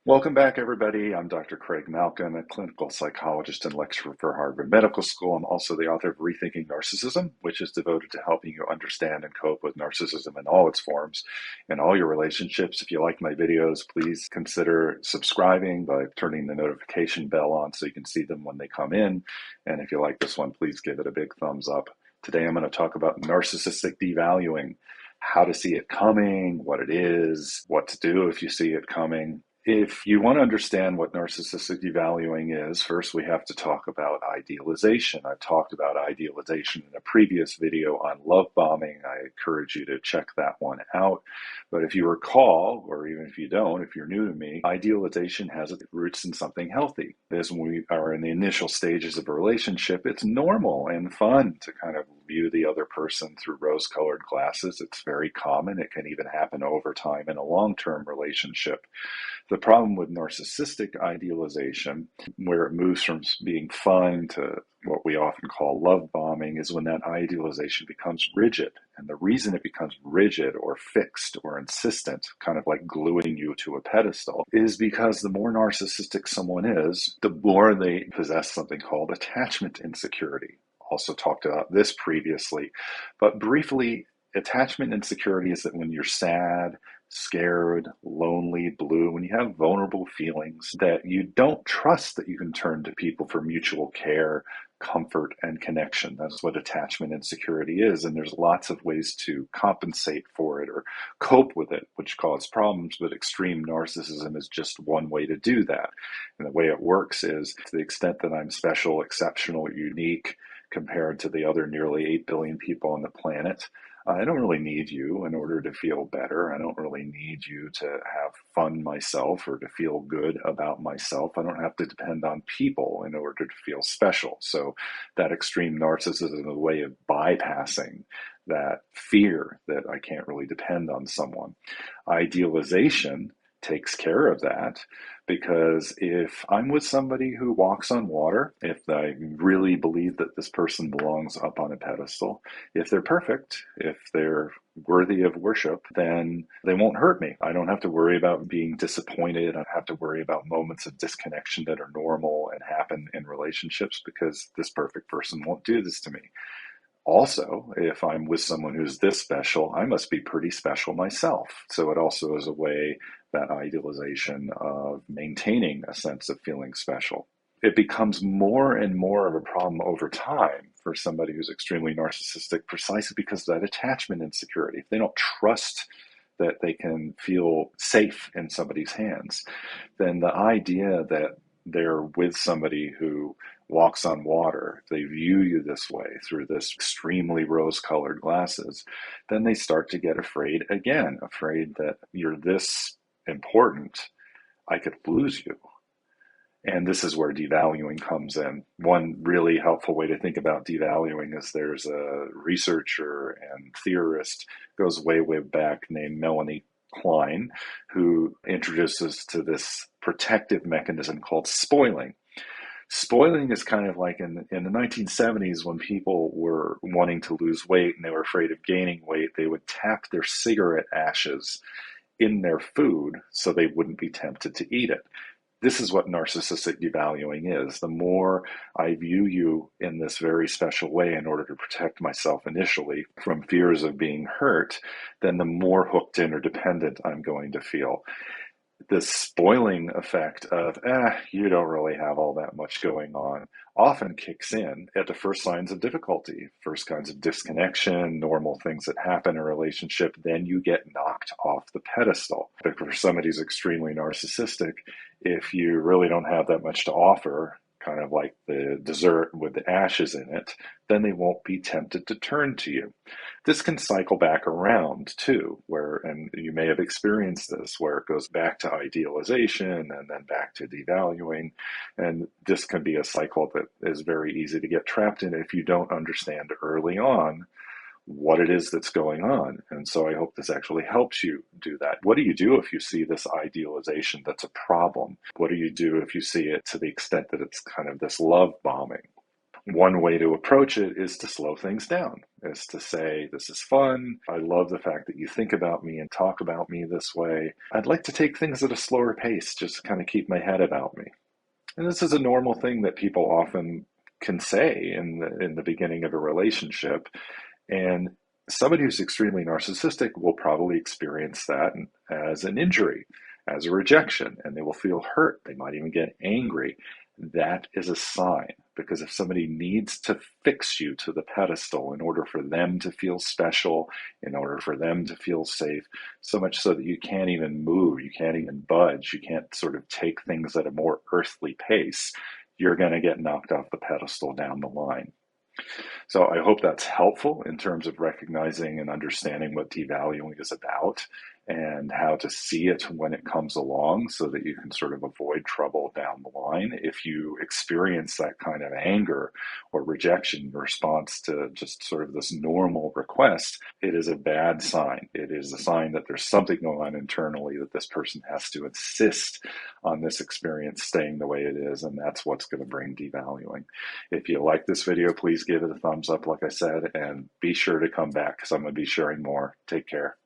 Welcome back, everybody. I'm Dr. Craig Malcolm, a clinical psychologist and lecturer for Harvard Medical School. I'm also the author of Rethinking Narcissism, which is devoted to helping you understand and cope with narcissism in all its forms in all your relationships. If you like my videos, please consider subscribing by turning the notification bell on so you can see them when they come in. And if you like this one, please give it a big thumbs up. Today, I'm going to talk about narcissistic devaluing, how to see it coming, what it is, what to do if you see it coming. If you want to understand what narcissistic devaluing is, first we have to talk about idealization. I talked about idealization in a previous video on love bombing. I encourage you to check that one out. But if you recall, or even if you don't, if you're new to me, idealization has its roots in something healthy. As when we are in the initial stages of a relationship, it's normal and fun to kind of view the other person through rose-colored glasses. It's very common. It can even happen over time in a long-term relationship. The problem with narcissistic idealization, where it moves from being fun to what we often call love bombing, is when that idealization becomes rigid. And the reason it becomes rigid or fixed or insistent, kind of like gluing you to a pedestal, is because the more narcissistic someone is, the more they possess something called attachment insecurity. Also talked about this previously, but briefly, attachment insecurity is that when you're sad, scared, lonely, blue, when you have vulnerable feelings, that you don't trust that you can turn to people for mutual care, comfort, and connection. That's what attachment insecurity is. And there's lots of ways to compensate for it or cope with it, which cause problems, but extreme narcissism is just one way to do that. And the way it works is, to the extent that I'm special, exceptional, unique, compared to the other nearly 8 billion people on the planet, I don't really need you in order to feel better. I don't really need you to have fun myself or to feel good about myself. I don't have to depend on people in order to feel special. So that extreme narcissism is a way of bypassing that fear that I can't really depend on someone. Idealization takes care of that, because if I'm with somebody who walks on water, if I really believe that this person belongs up on a pedestal, if they're perfect, if they're worthy of worship, then they won't hurt me. I don't have to worry about being disappointed. I don't have to worry about moments of disconnection that are normal and happen in relationships, because this perfect person won't do this to me. Also, if I'm with someone who's this special, I must be pretty special myself. So it also is a way, that idealization, of maintaining a sense of feeling special. It becomes more and more of a problem over time for somebody who's extremely narcissistic, precisely because of that attachment insecurity. If they don't trust that they can feel safe in somebody's hands, then the idea that they're with somebody who walks on water, they view you this way through this extremely rose-colored glasses, then they start to get afraid again, afraid that you're this important, I could lose you. And this is where devaluing comes in. One really helpful way to think about devaluing is, there's a researcher and theorist, goes way, way back, named Melanie Klein, who introduces to this protective mechanism called spoiling. Spoiling is kind of like in the 1970s, when people were wanting to lose weight and they were afraid of gaining weight, they would tap their cigarette ashes in their food so they wouldn't be tempted to eat it. This is what narcissistic devaluing is. The more I view you in this very special way in order to protect myself initially from fears of being hurt, then the more hooked in or dependent I'm going to feel. This spoiling effect of, you don't really have all that much going on, often kicks in at the first signs of difficulty, first kinds of disconnection, normal things that happen in a relationship. Then you get knocked off the pedestal. But for somebody who's extremely narcissistic, if you really don't have that much to offer, kind of like the dessert with the ashes in it, then they won't be tempted to turn to you. This can cycle back around too, and you may have experienced this, where it goes back to idealization and then back to devaluing. And this can be a cycle that is very easy to get trapped in if you don't understand early on what it is that's going on. And so I hope this actually helps you do that. What do you do if you see this idealization that's a problem? What do you do if you see it to the extent that it's kind of this love bombing? One way to approach it is to slow things down, is to say, this is fun. I love the fact that you think about me and talk about me this way. I'd like to take things at a slower pace, just to kind of keep my head about me. And this is a normal thing that people often can say in the beginning of a relationship. And somebody who's extremely narcissistic will probably experience that as an injury, as a rejection, and they will feel hurt. They might even get angry. That is a sign, because if somebody needs to fix you to the pedestal in order for them to feel special, in order for them to feel safe, so much so that you can't even move, you can't even budge, you can't sort of take things at a more earthly pace, you're going to get knocked off the pedestal down the line. So I hope that's helpful in terms of recognizing and understanding what devaluing is about and how to see it when it comes along so that you can sort of avoid trouble down the line. If you experience that kind of anger or rejection in response to just sort of this normal request, it is a bad sign. It is a sign that there's something going on internally, that this person has to insist on this experience staying the way it is, and that's what's going to bring devaluing. If you like this video, please give it a thumbs up, like I said, and be sure to come back because I'm going to be sharing more. Take care.